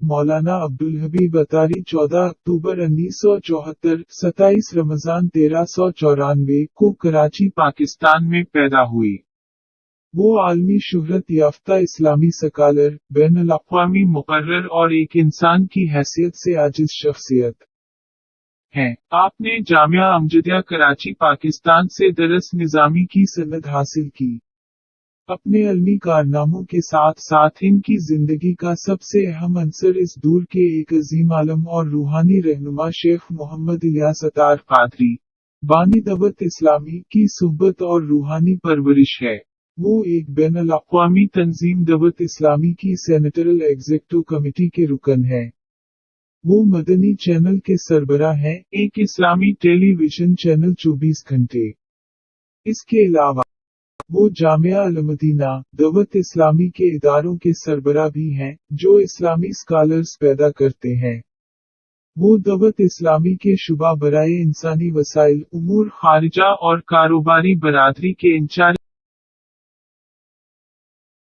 मौलाना अब्दुल हबीब अतारी 14 अक्टूबर 1974, 27 रमजान 1394 को कराची, पाकिस्तान में पैदा हुई। वो आलमी शुहरत याफ्ता इस्लामी स्कॉलर, बैनुल-अक़वामी मुक़र्रर और एक इंसान की हैसियत से आजिज़ शख्सियत हैं। आपने जामिया अमजदिया कराची, पाकिस्तान से दरस निज़ामी की सनद हासिल की। अपने इल्मी कारनामों के साथ साथ इनकी जिंदगी का सबसे अहम अंसर इस दूर के एक अजीम आलम और रूहानी रहनुमा शेख मोहम्मद इलियास अतार कादरी, बानी दवत इस्लामी की सुहबत और रूहानी परवरिश है। वो एक बैनुल-अक़वामी तंजीम दवत इस्लामी की सेनेटरल एग्जीक्यूटिव कमेटी के रुकन है। वो मदनी चैनल के सरबराह हैं, एक इस्लामी टेलीविजन चैनल 24 घंटे। इसके अलावा वो जामिया अल-मदीना दवत इस्लामी के इदारों के सरबराह भी हैं, जो इस्लामी स्कॉलर्स पैदा करते हैं। वो दवत इस्लामी के शुबा बराए इंसानी वसाइल, उमूर खारिजा और कारोबारी बरादरी के इंचार्ज